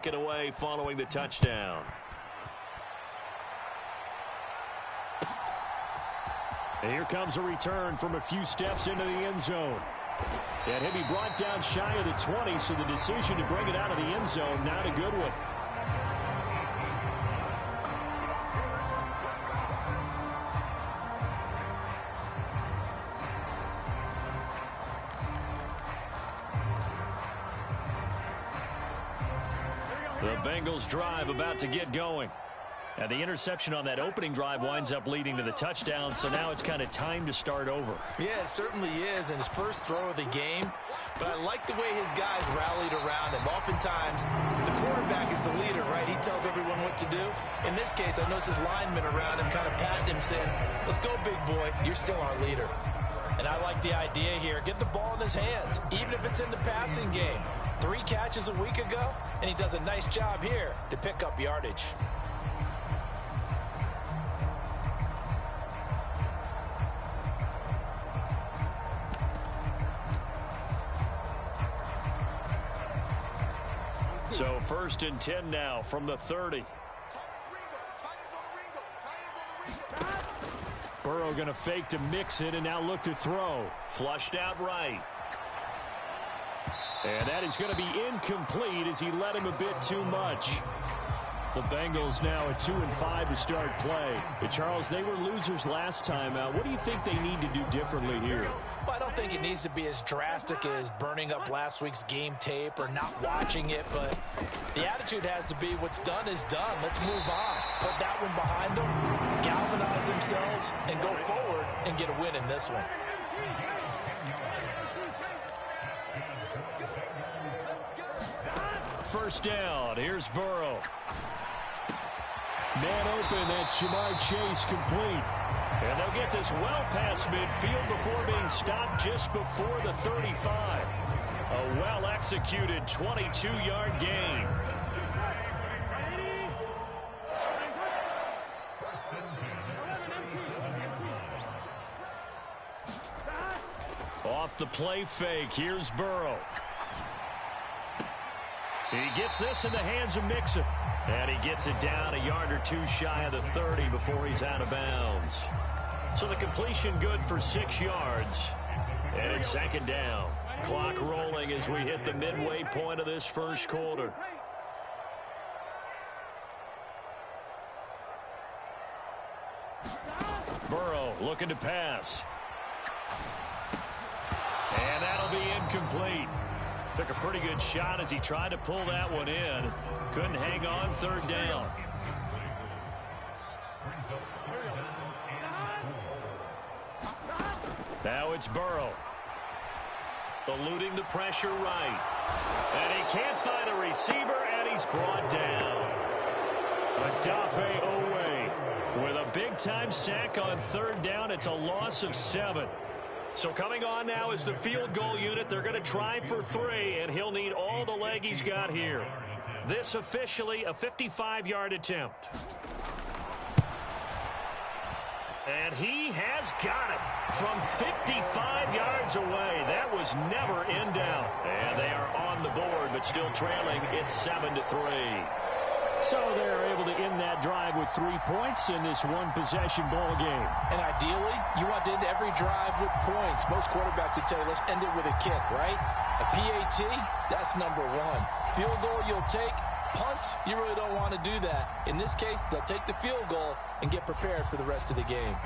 Get away following the touchdown. And here comes a return from a few steps into the end zone. And he'll be brought down shy of the 20, so the decision to bring it out of the end zone, not a good one. The Bengals drive about to get going. And the interception on that opening drive winds up leading to the touchdown, so now it's kind of time to start over. Yeah, it certainly is, and his first throw of the game. But I like the way his guys rallied around him. Oftentimes, the quarterback is the leader, right? He tells everyone what to do. In this case, I noticed his linemen around him kind of patting him, saying, "Let's go, big boy. You're still our leader." And I like the idea here. Get the ball in his hands, even if it's in the passing game. 3 catches a week ago, and he does a nice job here to pick up yardage. So 1st and 10 now from the 30. Burrow going to fake to mix it and now look to throw. Flushed out right. And that is going to be incomplete as he led him a bit too much. The Bengals now at 2-5 to start play. But Charles, they were losers last time out. What do you think they need to do differently here? Well, I don't think it needs to be as drastic as burning up last week's game tape or not watching it, but the attitude has to be what's done is done. Let's move on. Put that one behind them, galvanize themselves, and go forward and get a win in this one. First down, here's Burrow. Man open, that's Jamar Chase complete. And they'll get this well past midfield before being stopped just before the 35. A well-executed 22-yard gain. Off the play fake, here's Burrow. He gets this in the hands of Mixon. And he gets it down a yard or 2 shy of the 30 before he's out of bounds. So the completion good for 6 yards. And it's 2nd down. Clock rolling as we hit the midway point of this first quarter. Burrow looking to pass. And that'll be incomplete. Took a pretty good shot as he tried to pull that one in. Couldn't hang on, 3rd down. Now it's Burrow. Eluding the pressure right. And he can't find a receiver, and he's brought down. Odafe Owe with a big-time sack on 3rd down. It's a loss of 7. So coming on now is the field goal unit. They're going to try for 3, and he'll need all the leg he's got here. This officially a 55-yard attempt. And he has got it from 55 yards away. That was never in doubt. And they are on the board, but still trailing. It's 7-3. So they're able to end that drive with 3 points in this one-possession ball game. And ideally, you want to end every drive with points. Most quarterbacks would tell you, let's end it with a kick, right? A PAT, that's number 1. Field goal you'll take. Punts, you really don't want to do that. In this case, they'll take the field goal and get prepared for the rest of the game.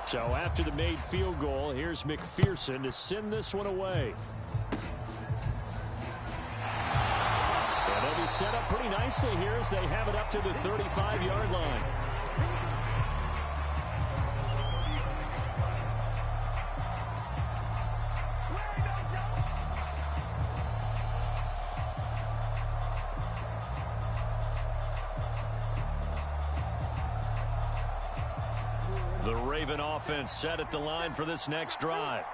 So after the made field goal, here's McPherson to send this one away. And they'll be set up pretty nicely here as they have it up to the 35-yard line. The Raven offense set at the line for this next drive.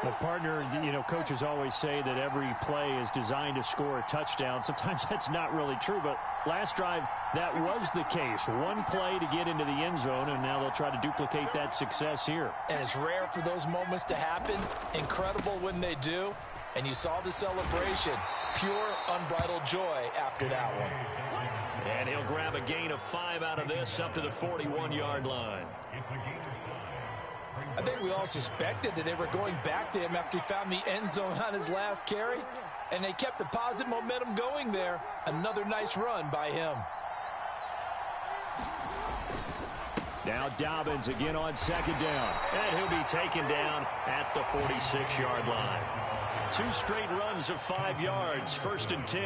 Well, partner, coaches always say that every play is designed to score a touchdown. Sometimes that's not really true, but Last drive, that was the case. One play to get into the end zone, and now they'll try to duplicate that success here. And it's rare for those moments to happen. Incredible when they do. And you saw the celebration. Pure, unbridled joy after that one. And he'll grab a gain of 5 out of this up to the 41-yard line. I think we all suspected that they were going back to him after he found the end zone on his last carry. And they kept the positive momentum going there. Another nice run by him. Now Dobbins again on second down. And he'll be taken down at the 46-yard line. 2 straight runs of 5 yards, 1st and 10.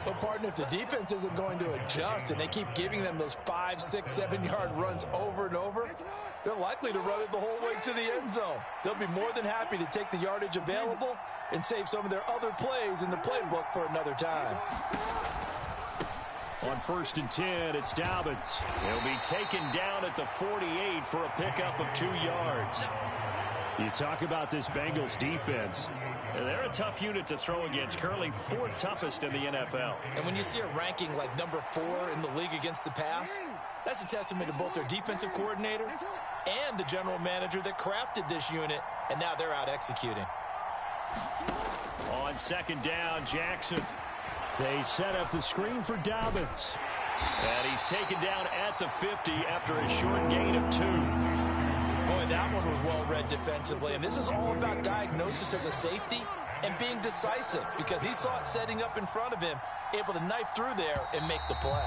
Well, partner, if the defense isn't going to adjust and they keep giving them those 5, 6, 7-yard runs over and over, they're likely to run it the whole way to the end zone. They'll be more than happy to take the yardage available and save some of their other plays in the playbook for another time. On 1st and 10, it's Dobbins. He'll be taken down at the 48 for a pickup of 2 yards. You talk about this Bengals defense. They're a tough unit to throw against, currently 4th toughest in the NFL. And when you see a ranking like number 4 in the league against the pass, that's a testament to both their defensive coordinator and the general manager that crafted this unit, and now they're out executing. On 2nd down, Jackson. They set up the screen for Dobbins. And he's taken down at the 50 after a short gain of 2. Boy, that one was well read defensively, and this is all about diagnosis as a safety and being decisive because he saw it setting up in front of him, able to knife through there and make the play.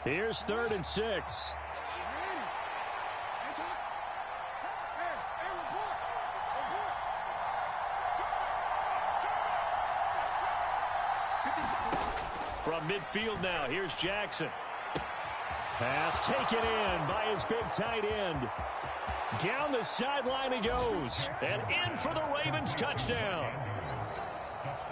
Here's 3rd and 6. From midfield now, here's Jackson. Pass taken in by his big tight end. Down the sideline he goes. And in for the Ravens touchdown.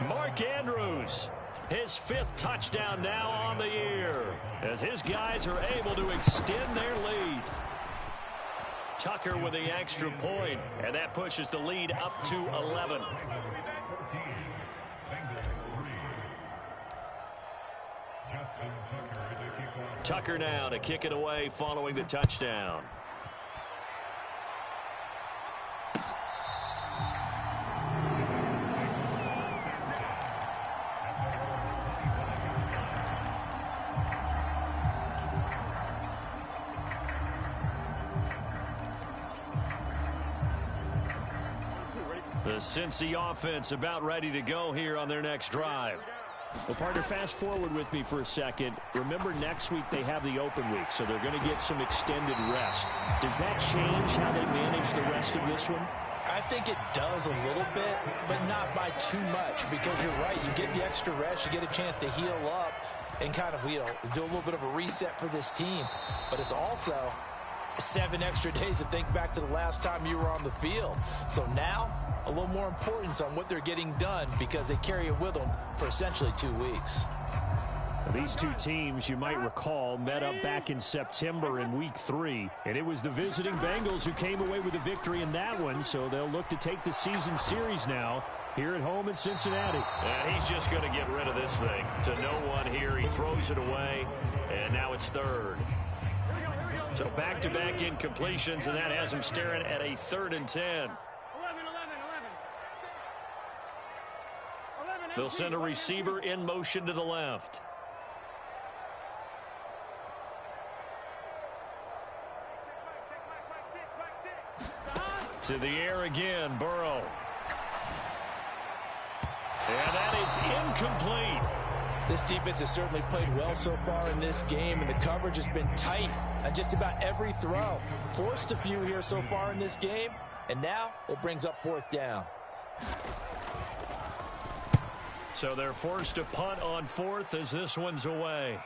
Mark Andrews, his 5th touchdown now on the year, as his guys are able to extend their lead. Tucker with the extra point, and that pushes the lead up to 11. Tucker now to kick it away following the touchdown. The Cincy offense about ready to go here on their next drive. Well, partner, fast forward with me for a second. Remember, next week they have the open week, so they're going to get some extended rest. Does that change how they manage the rest of this one? I think it does a little bit, but not by too much, because you're right. You get the extra rest, you get a chance to heal up and kind of, do a little bit of a reset for this team. But it's also 7 extra days to think back to the last time you were on the field. So now, a little more importance on what they're getting done because they carry it with them for essentially 2 weeks. These two teams, you might recall, met up back in September in Week 3, and it was the visiting Bengals who came away with a victory in that one, so they'll look to take the season series now here at home in Cincinnati. And he's just going to get rid of this thing to no one here. He throws it away, and now it's 3rd. So back-to-back incompletions, and that has him staring at a 3rd and 10. They'll send a receiver in motion to the left. To the air again, Burrow. And that is incomplete. This defense has certainly played well so far in this game, and the coverage has been tight on just about every throw. Forced a few here so far in this game, and now it brings up 4th down. So they're forced to punt on 4th as this one's away.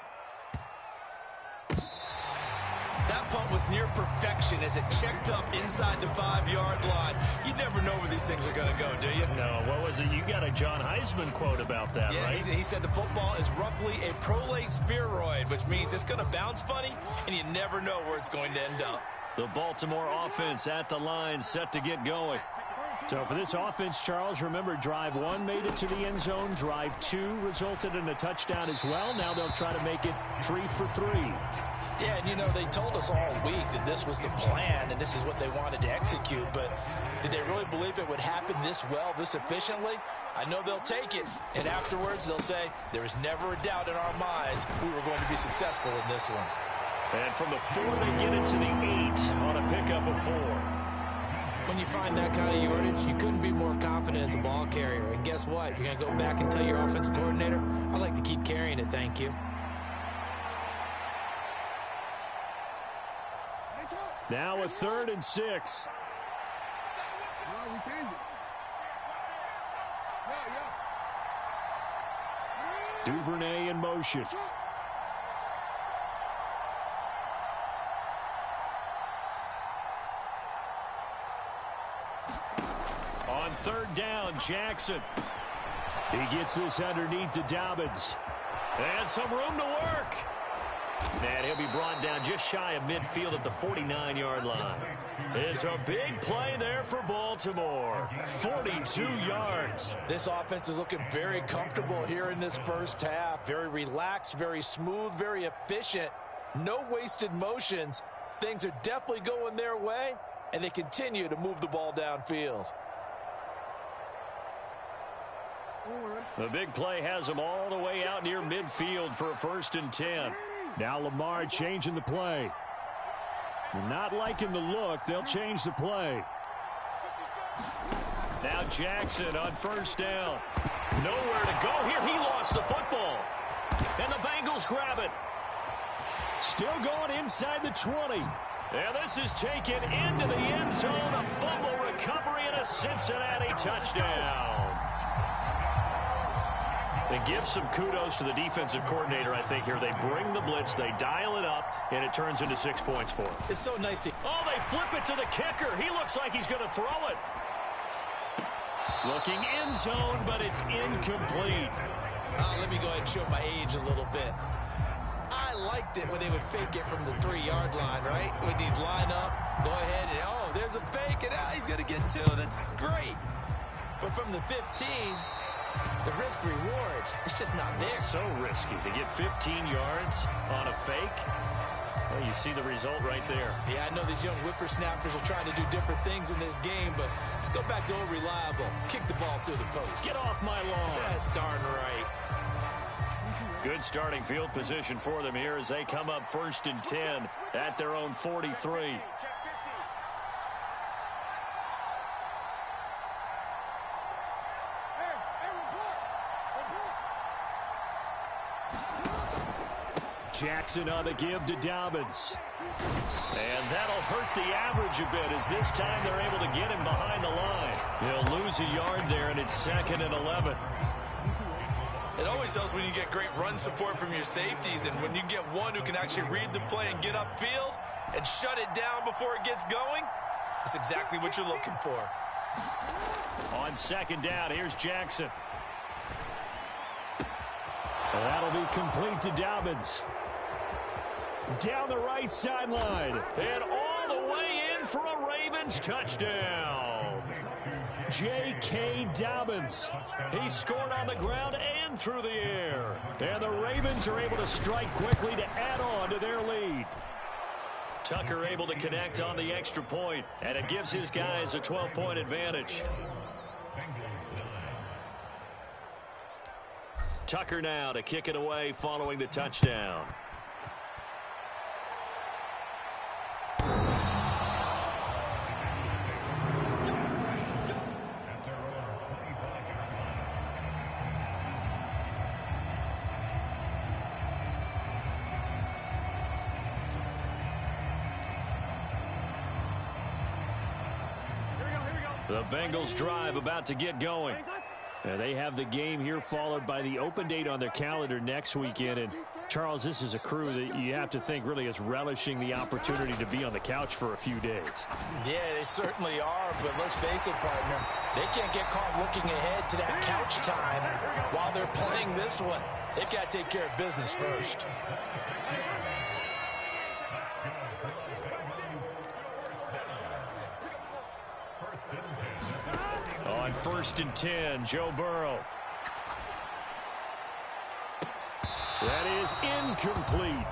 That punt was near perfection as it checked up inside the 5-yard line. You never know where these things are going to go, do you? No, what was it? You got a John Heisman quote about that, yeah, right? He said the football is roughly a prolate spheroid, which means it's going to bounce funny, and you never know where it's going to end up. The Baltimore offense at the line, set to get going. So for this offense, Charles, remember, drive 1 made it to the end zone. Drive 2 resulted in a touchdown as well. Now they'll try to make it 3 for 3. Yeah, and you know, they told us all week that this was the plan and this is what they wanted to execute, but did they really believe it would happen this well, this efficiently? I know they'll take it, and afterwards they'll say, there is never a doubt in our minds we were going to be successful in this one. And from the 4, they get it to the 8 on a pickup of 4. When you find that kind of yardage, you couldn't be more confident as a ball carrier. And guess what? You're going to go back and tell your offensive coordinator, I'd like to keep carrying it, thank you. Now a 3rd and 6. Duvernay in motion. On 3rd down, Jackson. He gets this underneath to Dobbins. And some room to work. And he'll be brought down just shy of midfield at the 49-yard line. It's a big play there for Baltimore. 42 yards. This offense is looking very comfortable here in this first half. Very relaxed, very smooth, very efficient. No wasted motions. Things are definitely going their way, and they continue to move the ball downfield. The big play has them all the way out near midfield for a 1st and 10. Now Lamar changing the play. Not liking the look. They'll change the play. Now Jackson on 1st down. Nowhere to go here. He lost the football. And the Bengals grab it. Still going inside the 20. And this is taken into the end zone. A fumble recovery and a Cincinnati touchdown. They give some kudos to the defensive coordinator, I think, here. They bring the blitz, they dial it up, and it turns into 6 points for them. It's so nice to... Oh, they flip it to the kicker. He looks like he's going to throw it. Looking end zone, but it's incomplete. Let me go ahead and show my age a little bit. I liked it when they would fake it from the 3-yard line, right? When he'd line up, go ahead, and oh, there's a fake, and he's going to get 2. That's great. But from the 15... the risk-reward, it's just not there. So risky to get 15 yards on a fake. Well, you see the result right there. Yeah, I know these young whippersnappers are trying to do different things in this game, but let's go back to old reliable. Kick the ball through the post. Get off my lawn. That's darn right. Good starting field position for them here as they come up 1st and 10 at their own 43. Jackson on the give to Dobbins. And that'll hurt the average a bit as this time they're able to get him behind the line. He'll lose a yard there, and it's 2nd and 11. It always helps when you get great run support from your safeties, and when you get one who can actually read the play and get upfield and shut it down before it gets going, that's exactly what you're looking for. On 2nd down, here's Jackson. That'll be complete to Dobbins. Down the right sideline. And all the way in for a Ravens touchdown. J.K. Dobbins. He scored on the ground and through the air. And the Ravens are able to strike quickly to add on to their lead. Tucker able to connect on the extra point, and it gives his guys a 12-point advantage. Tucker now to kick it away following the touchdown. The Bengals drive about to get going. They have the game here followed by the open date on their calendar next weekend. And Charles, this is a crew that you have to think really is relishing the opportunity to be on the couch for a few days. Yeah, they certainly are, but let's face it, partner, they can't get caught looking ahead to that couch time while they're playing this one. They've got to take care of business first. On 1st and 10, Joe Burrow. That is incomplete.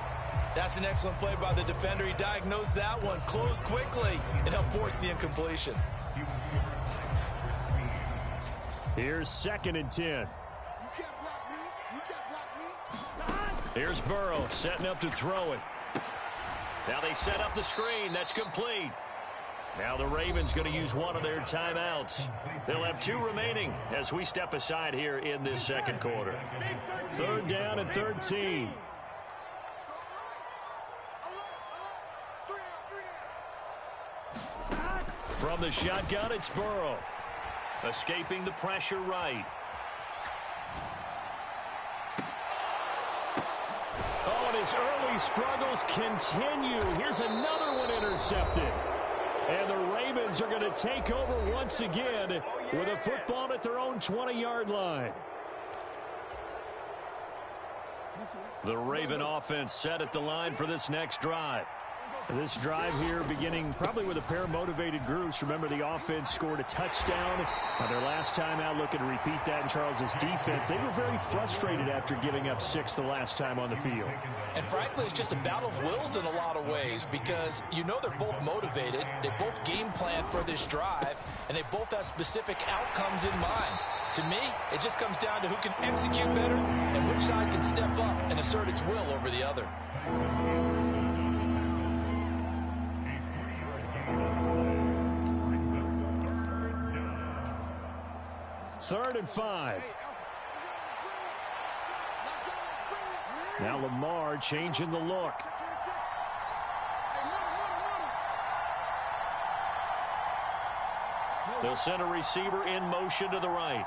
That's an excellent play by the defender. He diagnosed that one, closed quickly, and helped force the incompletion. Here's 2nd and 10. Here's Burrow setting up to throw it. Now they set up the screen. That's complete. Now the Ravens going to use one of their timeouts. They'll have 2 remaining as we step aside here in this second quarter. 3rd down and 13. From the shotgun, it's Burrow. Escaping the pressure right. Oh, and his early struggles continue. Here's another one intercepted. And the Ravens are going to take over once again with a football at their own 20-yard line. The Raven offense set at the line for this next drive. This drive here beginning probably with a pair of motivated groups. Remember, the offense scored a touchdown on their last time out. Looking to repeat that in Charles's defense. They were very frustrated after giving up 6 the last time on the field. And frankly, it's just a battle of wills in a lot of ways because you know they're both motivated. They both game plan for this drive, and they both have specific outcomes in mind. To me, it just comes down to who can execute better and which side can step up and assert its will over the other. 3rd and 5. Now Lamar changing the look. They'll send a receiver in motion to the right.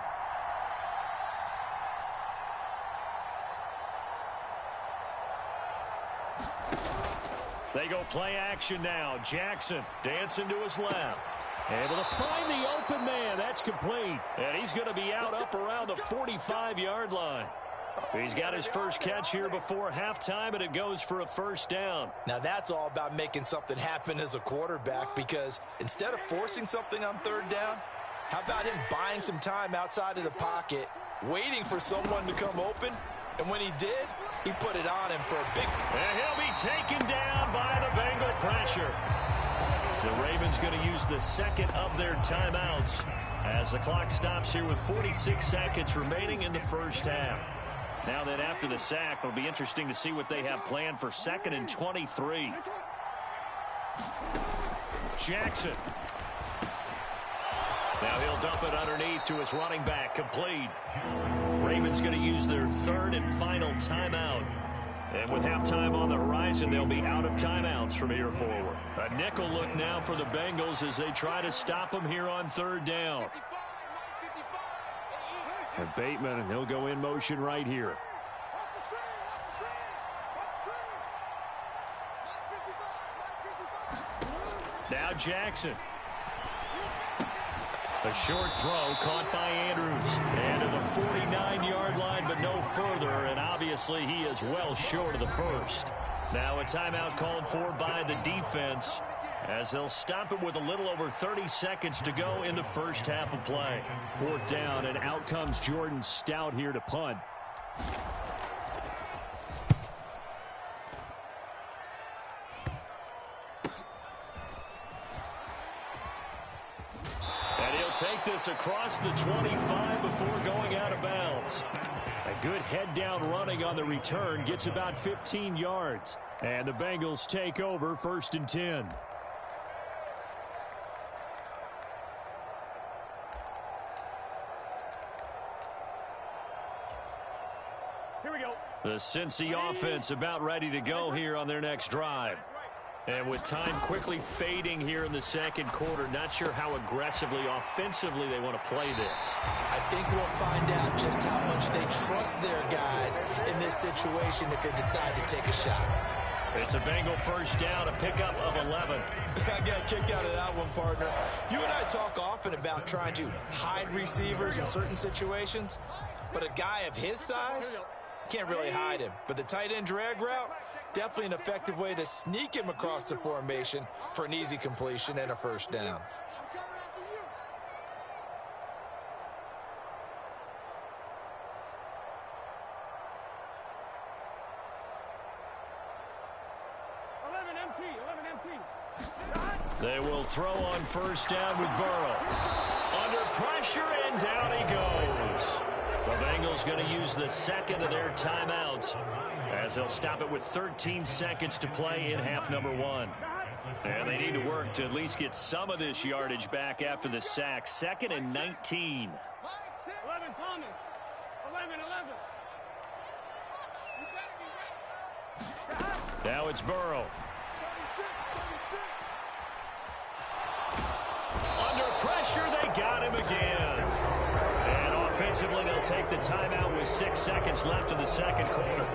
They go play action now. Jackson dancing to his left. Able to find the open man. That's complete. And he's going to be out up around the 45-yard line. He's got his first catch here before halftime, and it goes for a 1st down. Now that's all about making something happen as a quarterback, because instead of forcing something on 3rd down, how about him buying some time outside of the pocket, waiting for someone to come open, and when he did, he put it on him for a big... And he'll be taken down by the Bengal pressure. The Ravens going to use the 2nd of their timeouts as the clock stops here with 46 seconds remaining in the first half. Now that after the sack, it'll be interesting to see what they have planned for 2nd and 23. Jackson. Now he'll dump it underneath to his running back, complete. Ravens going to use their 3rd and final timeout. And with halftime on the horizon, they'll be out of timeouts from here forward. A nickel look now for the Bengals as they try to stop them here on 3rd down. And Bateman, and he'll go in motion right here. Now Jackson. A short throw caught by Andrews. And to the 49-yard line, but no further. And obviously he is well short of the 1st. Now a timeout called for by the defense as they'll stop it with a little over 30 seconds to go in the first half of play. 4th down, and out comes Jordan Stout here to punt. And he'll take this across the 25 before going out of bounds. A good head-down running on the return gets about 15 yards. And the Bengals take over 1st and 10. Here we go. The Cincy offense about ready to go here on their next drive. And with time quickly fading here in the second quarter, not sure how aggressively, offensively they want to play this. I think we'll find out just how much they trust their guys in this situation if they decide to take a shot. It's a Bengal first down, a pickup of 11. I got a kick out of that one, partner. You and I talk often about trying to hide receivers in certain situations, but a guy of his size can't really hide him. But the tight end drag route, definitely an effective way to sneak him across the formation for an easy completion and a first down. They will throw on first down with Burrow. Under pressure, and down he goes. The Bengals going to use the second of their timeouts as they'll stop it with 13 seconds to play in half number one. And they need to work to at least get some of this yardage back after the sack. 2nd and 19. 11, Thomas. 11. Now it's Burrow. Under pressure, they got him again. And offensively, they'll take the timeout with 6 seconds left in the second quarter.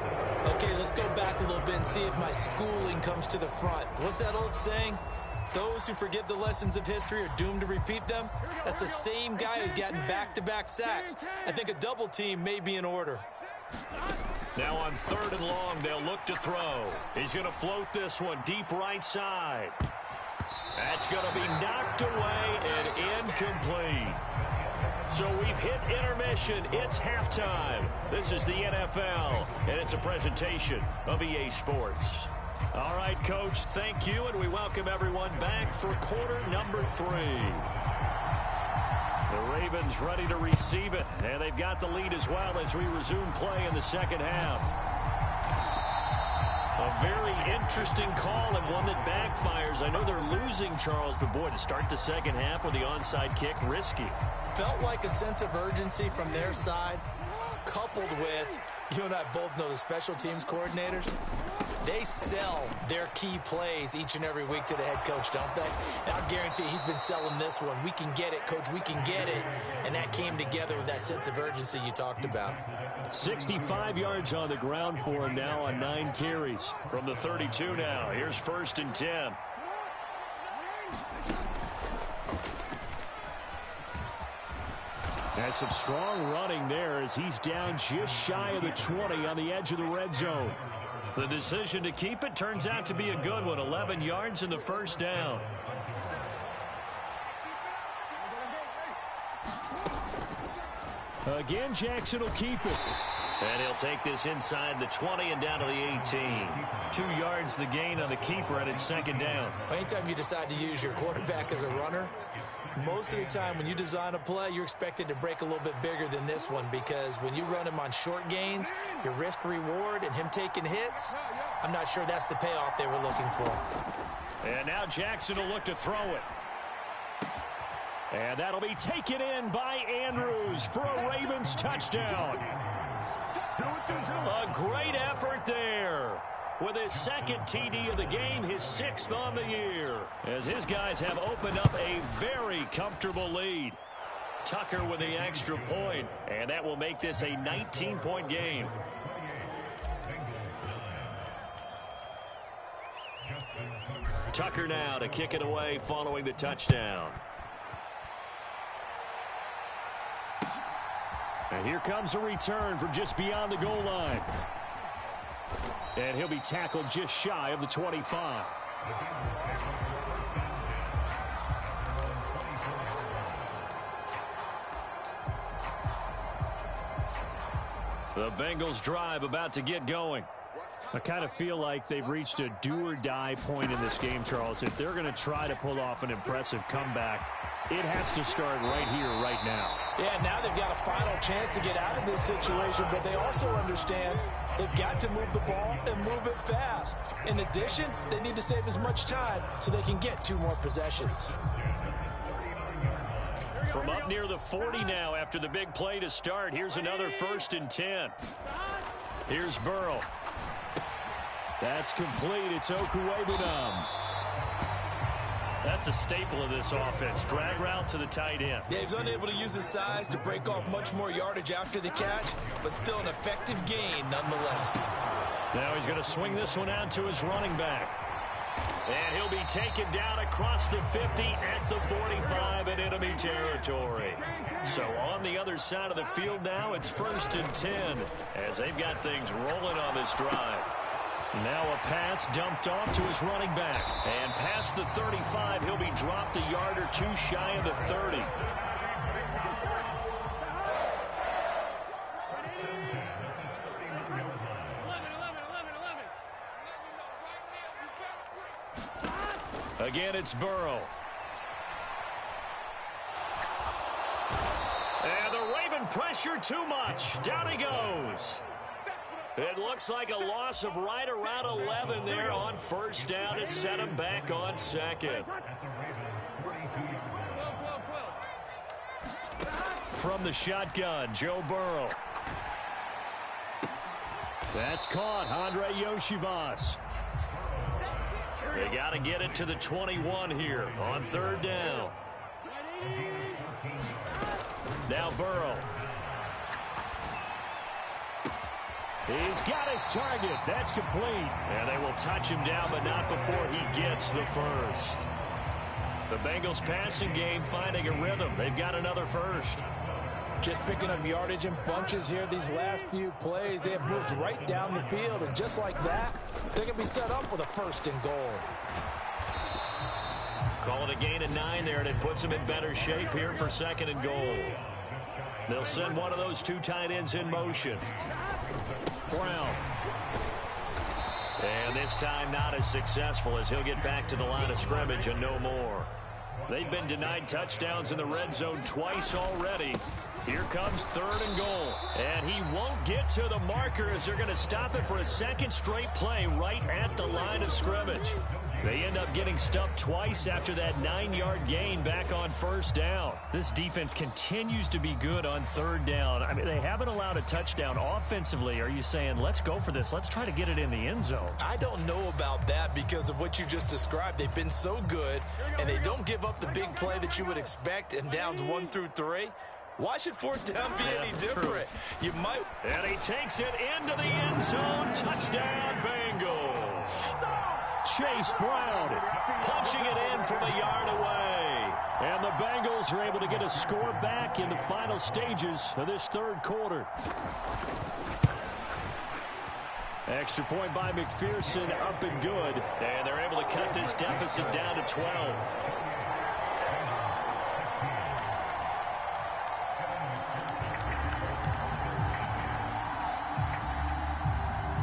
Okay, let's go back a little bit and see if my schooling comes to the front. What's that old saying? Those who forget the lessons of history are doomed to repeat them. That's the same guy who's gotten back-to-back sacks. I think a double team may be in order. Now on 3rd and long, they'll look to throw. He's going to float this one deep right side. That's going to be knocked away and incomplete. So we've hit intermission. It's halftime. This is the NFL, and it's a presentation of EA Sports. All right, Coach, thank you, and we welcome everyone back for quarter number 3. The Ravens ready to receive it, and they've got the lead as well as we resume play in the second half. A very interesting call and one that backfires. I know they're losing, Charles, but boy, to start the second half with the onside kick, risky. Felt like a sense of urgency from their side, coupled with, you and I both know the special teams coordinators. They sell their key plays each and every week to the head coach, don't they? And I guarantee he's been selling this one. We can get it, Coach. We can get it. And that came together with that sense of urgency you talked about. 65 yards on the ground for him now on 9 carries. From the 32 now. Here's 1st and 10. Has some strong running there as he's down just shy of the 20 on the edge of the red zone. The decision to keep it turns out to be a good one. 11 yards in the first down. Again, Jackson will keep it. And he'll take this inside the 20 and down to the 18. 2 yards the gain on the keeper, and it's 2nd down. Anytime you decide to use your quarterback as a runner, most of the time when you design a play, you're expected to break a little bit bigger than this one, because when you run him on short gains, your risk-reward and him taking hits, I'm not sure that's the payoff they were looking for. And now Jackson will look to throw it. And that'll be taken in by Andrews for a Ravens touchdown. A great effort there. With his 2nd TD of the game, his 6th on the year, as his guys have opened up a very comfortable lead. Tucker with the extra point, and that will make this a 19-point game. Tucker now to kick it away following the touchdown. And here comes a return from just beyond the goal line. And he'll be tackled just shy of the 25. The Bengals drive about to get going. I kind of feel like they've reached a do-or-die point in this game, Charles. If they're going to try to pull off an impressive comeback, it has to start right here, right now. Yeah, now they've got a final chance to get out of this situation, but they also understand they've got to move the ball and move it fast. In addition, they need to save as much time so they can get 2 more possessions. From up near the 40 now after the big play to start, here's another 1st and 10. Here's Burrow. That's complete. It's Okuwebunam. That's a staple of this offense. Drag route to the tight end. Yeah, he's unable to use his size to break off much more yardage after the catch, but still an effective gain nonetheless. Now he's going to swing this one out to his running back. And he'll be taken down across the 50 at the 45 in enemy territory. So on the other side of the field now, it's 1st and 10 as they've got things rolling on this drive. Now a pass dumped off to his running back. And past the 35, he'll be dropped a yard or two shy of the 30. Again, it's Burrow. And the Raven pressure too much. Down he goes. It looks like a loss of right around 11 there on 1st down to set him back on 2nd. From the shotgun, Joe Burrow. That's caught, Andre Yoshivas. They got to get it to the 21 here on 3rd down. Now Burrow. He's got his target. That's complete. And they will touch him down, but not before he gets the first. The Bengals passing game finding a rhythm. They've got another first. Just picking up yardage in bunches here these last few plays. They have moved right down the field, and just like that, they can be set up with a 1st and goal. Call it a gain of 9 there, and it puts them in better shape here for 2nd and goal. They'll send one of those two tight ends in motion. Brown. And this time not as successful as he'll get back to the line of scrimmage and no more. They've been denied touchdowns in the red zone twice already. Here comes 3rd and goal. And he won't get to the marker as they're going to stop it for a 2nd straight play right at the line of scrimmage. They end up getting stuffed twice after that 9-yard gain back on 1st down. This defense continues to be good on 3rd down. I mean, they haven't allowed a touchdown offensively. Are you saying, let's go for this? Let's try to get it in the end zone. I don't know about that because of what you just described. They've been so good, and they don't give up the big play that you would expect in downs 1 through 3. Why should 4th down be any different? You might. And he takes it into the end zone. Touchdown, Bengals. Chase Brown punching it in from a yard away. And the Bengals are able to get a score back in the final stages of this 3rd quarter. Extra point by McPherson, up and good. And they're able to cut this deficit down to 12.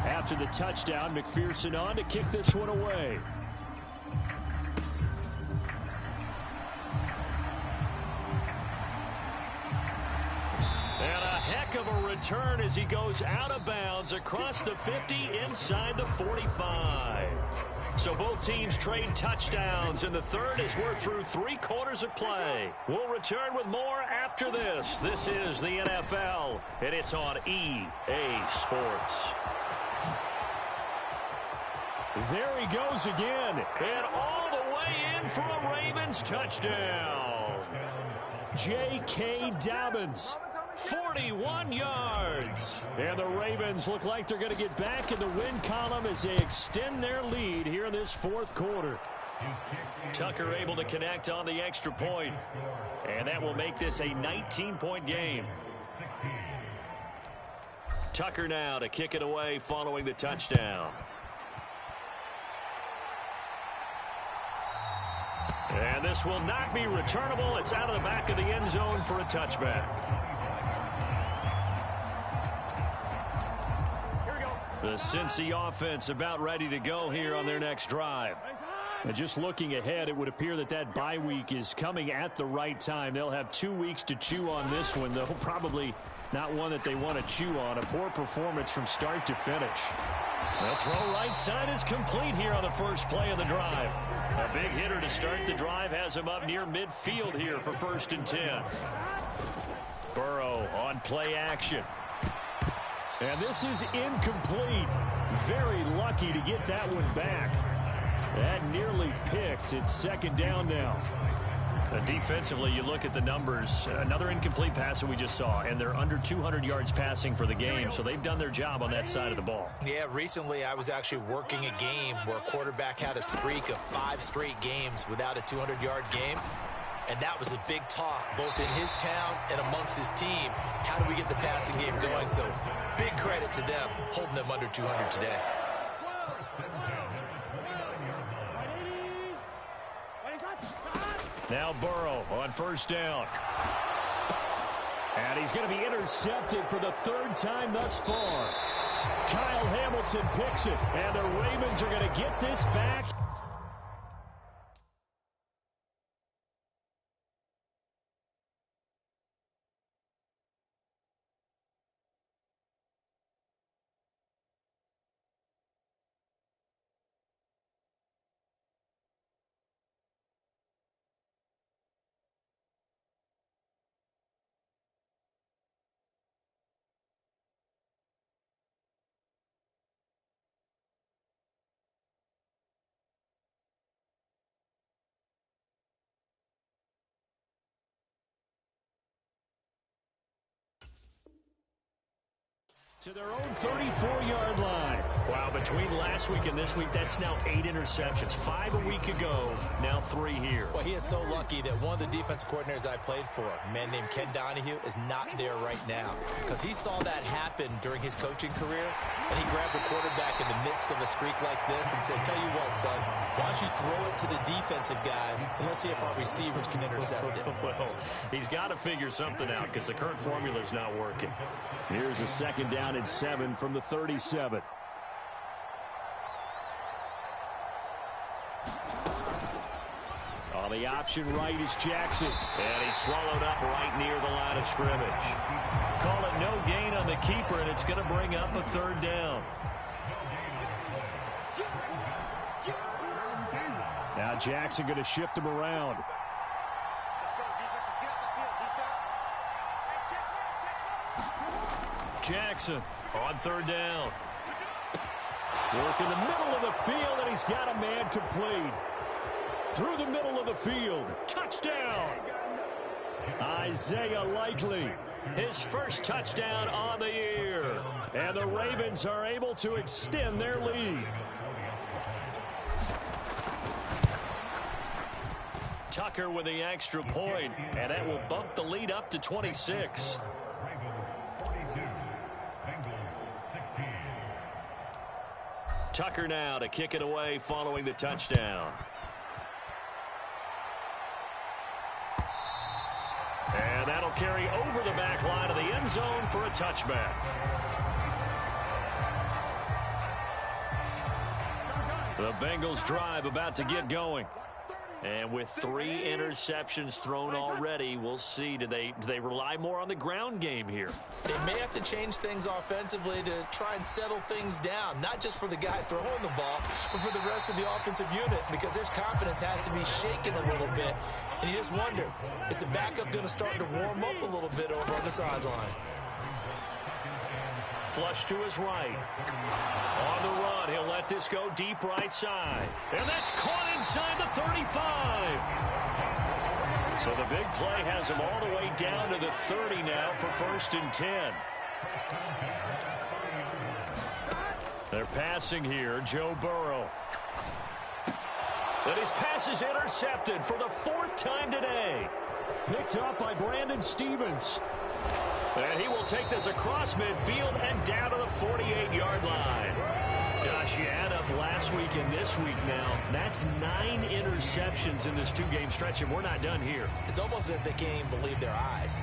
After the touchdown, McPherson on to kick this one away. And a heck of a return as he goes out of bounds across the 50 inside the 45. So both teams trade touchdowns in the 3rd as we're through 3 quarters of play. We'll return with more after this. This is the NFL, and it's on EA Sports. There he goes again, and all the way in for a Ravens touchdown. J.K. Dobbins, 41 yards. And the Ravens look like they're going to get back in the win column as they extend their lead here in this 4th quarter. Tucker able to connect on the extra point, and that will make this a 19-point game. Tucker now to kick it away following the touchdown. And this will not be returnable. It's out of the back of the end zone for a touchback. The Cincy offense about ready to go here on their next drive. And just looking ahead, it would appear that that bye week is coming at the right time. They'll have 2 weeks to chew on this one, though probably not one that they want to chew on. A poor performance from start to finish. The throw right side is complete here on the first play of the drive. A big hitter to start the drive has him up near midfield here for 1st and 10. Burrow on play action. And this is incomplete. very lucky to get that one back. That nearly picked. It's second down now. Defensively, you look at the numbers. Another incomplete pass that we just saw, and they're under 200 yards passing for the game, so they've done their job on that side of the ball. Yeah, recently I was actually working a game where a quarterback had a streak of 5 straight games without a 200-yard game, and that was a big talk both in his town and amongst his team. How do we get the passing game going? So big credit to them holding them under 200 today. Now Burrow on first down. And he's going to be intercepted for the 3rd time thus far. Kyle Hamilton picks it, and the Ravens are going to get this back. To their own 34-yard line. Wow, between last week and this week, that's now 8 interceptions. 5 a week ago, now 3 here. Well, he is so lucky that one of the defense coordinators I played for, a man named Ken Donahue, is not there right now. Because he saw that happen during his coaching career, and he grabbed the quarterback in the midst of a streak like this and said, tell you what, son, why don't you throw it to the defensive guys, and let's see if our receivers can intercept it. Well, he's got to figure something out because the current formula is not working. Here's a second down and 7 from the 37. On the option right is Jackson. And he's swallowed up right near the line of scrimmage. Call it no gain on the keeper, and it's going to bring up a 3rd down. Now Jackson going to shift him around. Let's go, defense. Let's get off the field, defense. Jackson on 3rd down. Work in the middle of the field, and he's got a man complete. Through the middle of the field. Touchdown! Isaiah Likely. His first touchdown on the year. And the Ravens are able to extend their lead. Tucker with the extra point, and that will bump the lead up to 26. Tucker now to kick it away following the touchdown. And that'll carry over the back line of the end zone for a touchback. The Bengals drive about to get going. And with 3 interceptions thrown already, we'll see. Do they rely more on the ground game here? They may have to change things offensively to try and settle things down, not just for the guy throwing the ball, but for the rest of the offensive unit, because their confidence has to be shaken a little bit. And you just wonder, is the backup going to start to warm up a little bit over on the sideline? Flush to his right. On the run, he'll let this go deep right side. And that's caught inside the 35. So the big play has him all the way down to the 30 now for 1st and 10. They're passing here, Joe Burrow. And his pass is intercepted for the 4th time today. Picked up by Brandon Stevens. And he will take this across midfield and down to the 48-yard line. Gosh, you add up last week and this week now. That's 9 interceptions in this 2-game stretch, and we're not done here. It's almost as if they can't even believe their eyes.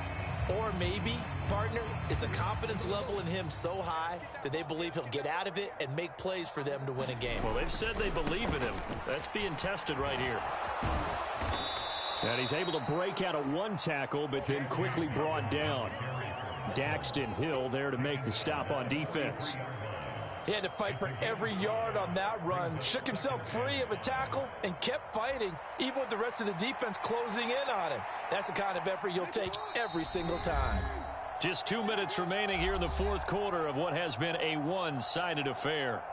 Or maybe, partner, is the confidence level in him so high that they believe he'll get out of it and make plays for them to win a game. Well, they've said they believe in him. That's being tested right here. And he's able to break out of 1 tackle, but then quickly brought down. Daxton Hill there to make the stop on defense. He had to fight for every yard on that run. Shook himself free of a tackle and kept fighting, even with the rest of the defense closing in on him. That's the kind of effort you'll take every single time. Just 2 minutes remaining here in the 4th quarter of what has been a one-sided affair.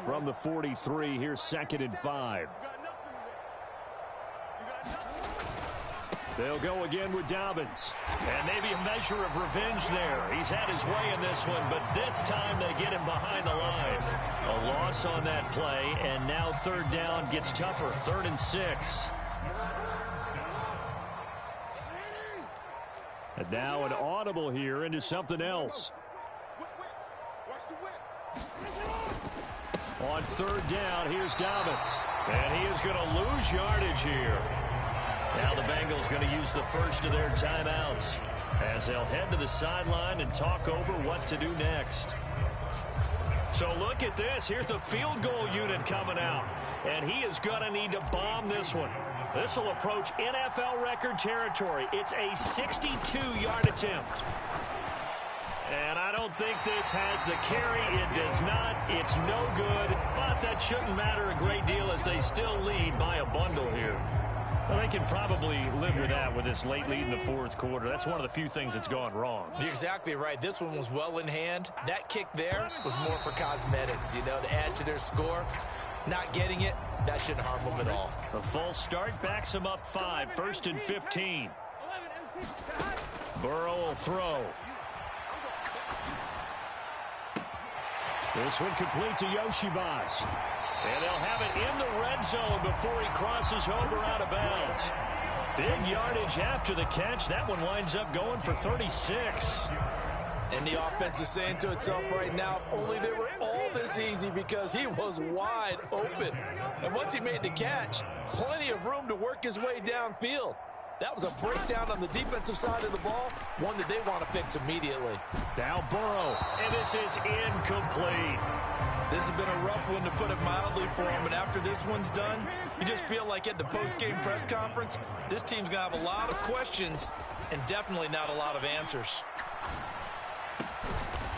From the 43, here's 2nd and 5. They'll go again with Dobbins. And maybe a measure of revenge there. He's had his way in this one, but this time they get him behind the line. A loss on that play, and now 3rd down gets tougher. 3rd and 6. And now an audible here into something else. On 3rd down, here's Dobbins. And he is going to lose yardage here. Now the Bengals going to use the first of their timeouts as they'll head to the sideline and talk over what to do next. So look at this. Here's the field goal unit coming out. And he is going to need to bomb this one. This will approach NFL record territory. It's a 62-yard attempt. And I don't think this has the carry. It does not. It's no good. But that shouldn't matter a great deal as they still lead by a bundle here. Well, they can probably live with that with this late lead in the 4th quarter. That's one of the few things that's gone wrong. You're exactly right. This one was well in hand. That kick there was more for cosmetics, to add to their score. Not getting it, that shouldn't harm them at all. A false start backs him up 5. 1st and 15. Burrow will throw. This one complete to Yoshibas. And they'll have it in the red zone before he crosses over out of bounds. Big yardage after the catch. That one winds up going for 36. And the offense is saying to itself right now, only they were all this easy because he was wide open. And once he made the catch, plenty of room to work his way downfield. That was a breakdown on the defensive side of the ball, one that they want to fix immediately. Now Burrow, and this is incomplete. This has been a rough one, to put it mildly, for him. And after this one's done, you just feel like at the post-game press conference, this team's going to have a lot of questions and definitely not a lot of answers.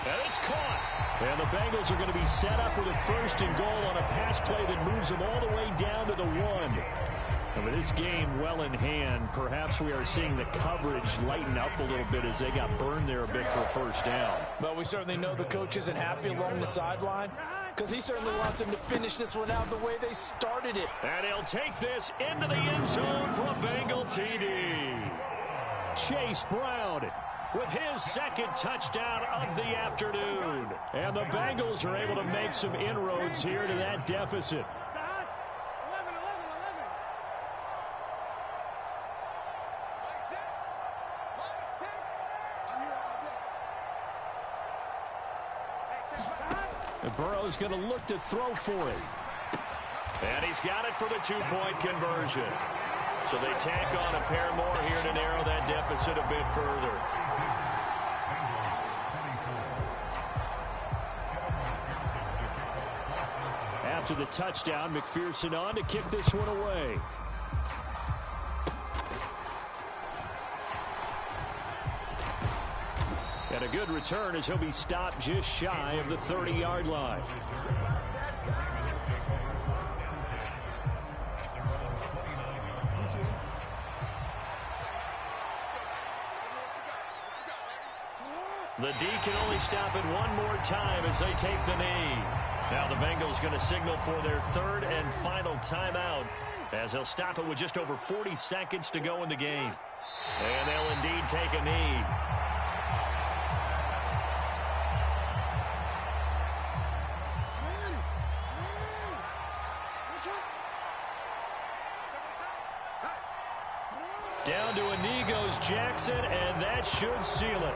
And it's caught. And the Bengals are going to be set up with a 1st and goal on a pass play that moves them all the way down to the 1. And with this game well in hand, perhaps we are seeing the coverage lighten up a little bit as they got burned there a bit for a 1st down. But we certainly know the coach isn't happy along the sideline because he certainly wants them to finish this one out the way they started it. And he'll take this into the end zone for a Bengal TD. Chase Brown with his 2nd touchdown of the afternoon. And the Bengals are able to make some inroads here to that deficit. And Burrow's going to look to throw for it. And he's got it for the 2-point conversion. So they tack on a pair more here to narrow that deficit a bit further. After the touchdown, McPherson on to kick this one away. And a good return as he'll be stopped just shy of the 30-yard line. The D can only stop it one more time as they take the knee. Now the Bengals going to signal for their 3rd and final timeout as they'll stop it with just over 40 seconds to go in the game. And they'll indeed take a knee. Down to a knee goes Jackson, and that should seal it.